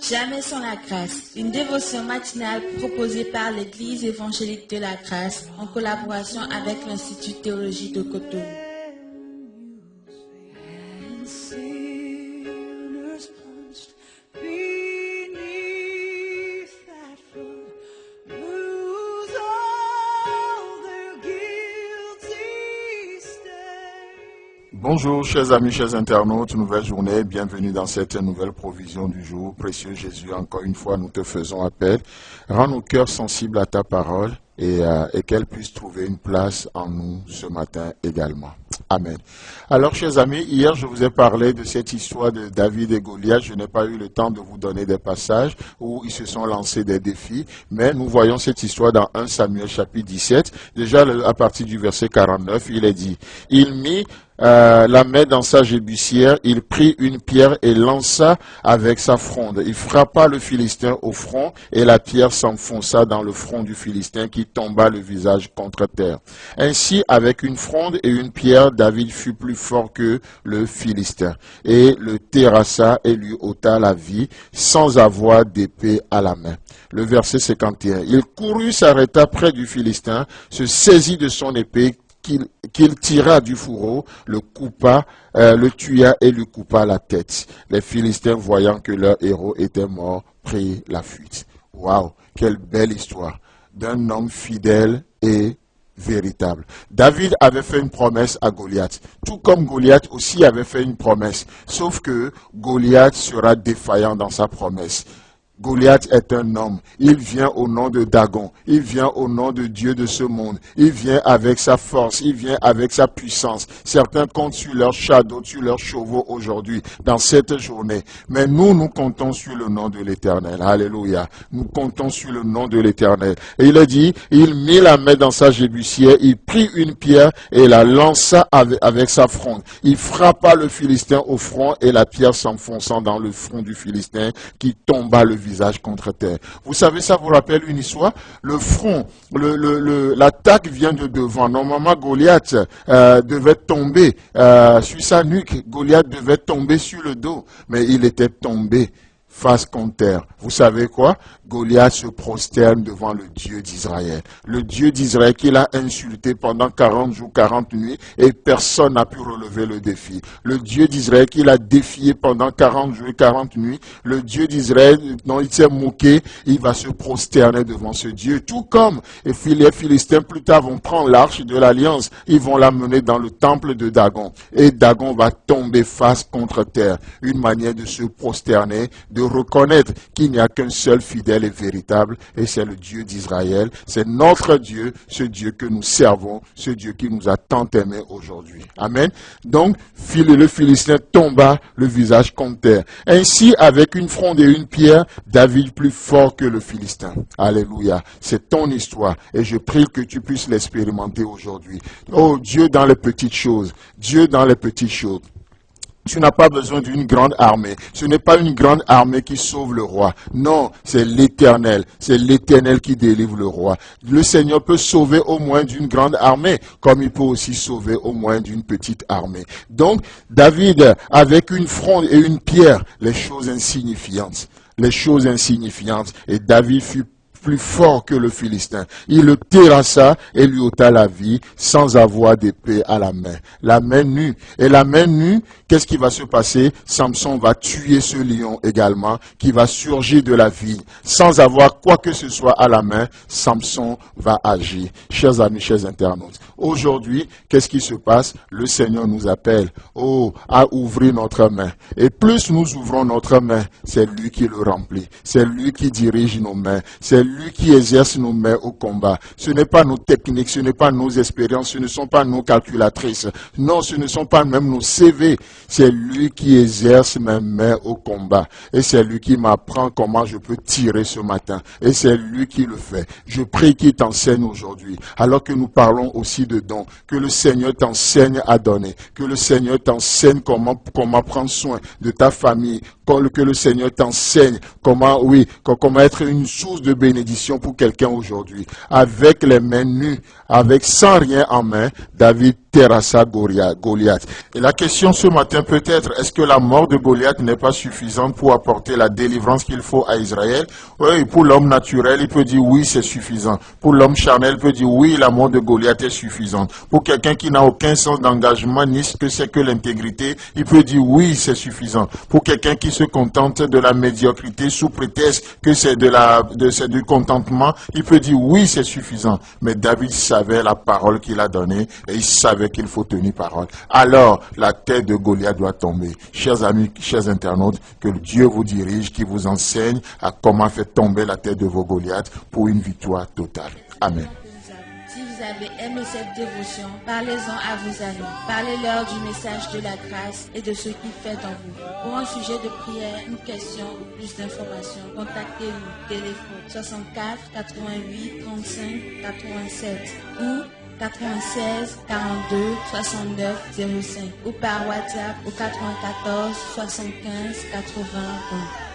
Jamais sans la grâce, une dévotion matinale proposée par l'Église évangélique de la grâce en collaboration avec l'Institut de théologie de Cotonou. Bonjour chers amis, chers internautes, nouvelle journée, bienvenue dans cette nouvelle provision du jour. Précieux Jésus, encore une fois nous te faisons appel, rends nos cœurs sensibles à ta parole et qu'elle puisse trouver une place en nous ce matin également. Amen. Alors chers amis, hier je vous ai parlé de cette histoire de David et Goliath. Je n'ai pas eu le temps de vous donner des passages où ils se sont lancés des défis, mais nous voyons cette histoire dans 1 Samuel chapitre 17. Déjà à partir du verset 49, il est dit, il mit la main dans sa gébussière, il prit une pierre et lança avec sa fronde. Il frappa le Philistin au front et la pierre s'enfonça dans le front du Philistin qui tomba le visage contre terre. Ainsi, avec une fronde et une pierre, David fut plus fort que le Philistin et le terrassa et lui ôta la vie sans avoir d'épée à la main. Le verset 51. Il courut, s'arrêta près du Philistin, se saisit de son épée qu'il tira du fourreau, le coupa, le tua et lui coupa la tête. Les Philistins, voyant que leur héros était mort, prirent la fuite. Waouh, quelle belle histoire d'un homme fidèle et véritable. David avait fait une promesse à Goliath, tout comme Goliath aussi avait fait une promesse, sauf que Goliath sera défaillant dans sa promesse. Goliath est un homme, il vient au nom de Dagon, il vient au nom de Dieu de ce monde, il vient avec sa force, il vient avec sa puissance. Certains comptent sur leurs chars, d'autres sur leurs chevaux aujourd'hui, dans cette journée. Mais nous comptons sur le nom de l'Éternel. Alléluia. Nous comptons sur le nom de l'Éternel. Et il a dit, il mit la main dans sa gébussière, il prit une pierre et la lança avec sa fronde. Il frappa le Philistin au front et la pierre s'enfonçant dans le front du Philistin qui tomba le visage contre terre. Vous savez, ça vous rappelle une histoire? Le front, l'attaque vient de devant. Normalement, Goliath devait tomber sur sa nuque. Goliath devait tomber sur le dos. Mais il était tombé face contre terre. Vous savez quoi? Goliath se prosterne devant le Dieu d'Israël. Le Dieu d'Israël qu'il a insulté pendant 40 jours, 40 nuits et personne n'a pu relever le défi. Le Dieu d'Israël qu'il a défié pendant 40 jours et 40 nuits. Le Dieu d'Israël dont il s'est moqué, il va se prosterner devant ce Dieu. Tout comme les Philistins plus tard vont prendre l'arche de l'alliance. Ils vont l'amener dans le temple de Dagon. Et Dagon va tomber face contre terre. Une manière de se prosterner, de reconnaître qu'il n'y a qu'un seul fidèle et véritable, et c'est le Dieu d'Israël. C'est notre Dieu, ce Dieu que nous servons, ce Dieu qui nous a tant aimés aujourd'hui. Amen. Donc, le Philistin tomba le visage contre terre. Ainsi, avec une fronde et une pierre, David plus fort que le Philistin. Alléluia. C'est ton histoire, et je prie que tu puisses l'expérimenter aujourd'hui. Oh, Dieu dans les petites choses. Dieu dans les petites choses. Tu n'as pas besoin d'une grande armée. Ce n'est pas une grande armée qui sauve le roi. Non, c'est l'Éternel. C'est l'Éternel qui délivre le roi. Le Seigneur peut sauver au moins d'une grande armée, comme il peut aussi sauver au moins d'une petite armée. Donc, David, avec une fronde et une pierre, les choses insignifiantes. Les choses insignifiantes. Et David fut plus fort que le Philistin. Il le terrassa et lui ôta la vie sans avoir d'épée à la main. La main nue. Et la main nue, qu'est-ce qui va se passer? Samson va tuer ce lion également qui va surgir de la vie. Sans avoir quoi que ce soit à la main, Samson va agir. Chers amis, chers internautes, aujourd'hui, qu'est-ce qui se passe? Le Seigneur nous appelle à ouvrir notre main. Et plus nous ouvrons notre main, c'est lui qui le remplit. C'est lui qui dirige nos mains. C'est lui qui exerce nos mains au combat. Ce n'est pas nos techniques, ce n'est pas nos expériences, ce ne sont pas nos calculatrices. Non, ce ne sont pas même nos CV. C'est lui qui exerce mes mains au combat. Et c'est lui qui m'apprend comment je peux tirer ce matin. Et c'est lui qui le fait. Je prie qu'il t'enseigne aujourd'hui. Alors que nous parlons aussi de dons, que le Seigneur t'enseigne à donner. Que le Seigneur t'enseigne comment prendre soin de ta famille. Que le Seigneur t'enseigne comment être une source de bénédiction pour quelqu'un aujourd'hui. Avec les mains nues, sans rien en main, David terrassa Goliath. Et la question ce matin peut être, est-ce que la mort de Goliath n'est pas suffisante pour apporter la délivrance qu'il faut à Israël? Oui, pour l'homme naturel, il peut dire oui, c'est suffisant. Pour l'homme charnel, il peut dire oui, la mort de Goliath est suffisante. Pour quelqu'un qui n'a aucun sens d'engagement, ni ce que c'est que l'intégrité, il peut dire oui, c'est suffisant. Pour quelqu'un qui se contente de la médiocrité sous prétexte que c'est du contentement, il peut dire oui, c'est suffisant. Mais David savait la parole qu'il a donnée et il savait qu'il faut tenir parole. Alors, la tête de Goliath doit tomber. Chers amis, chers internautes, que Dieu vous dirige, qui vous enseigne à comment faire tomber la tête de vos Goliaths pour une victoire totale. Amen. Si vous avez aimé cette dévotion, parlez-en à vos amis. Parlez-leur du message de la grâce et de ce qu'il fait en vous. Pour un sujet de prière, une question ou plus d'informations, contactez-nous. Téléphone 64 88 35 87 ou 96 42 69 05 ou par WhatsApp au 94 75 80 20.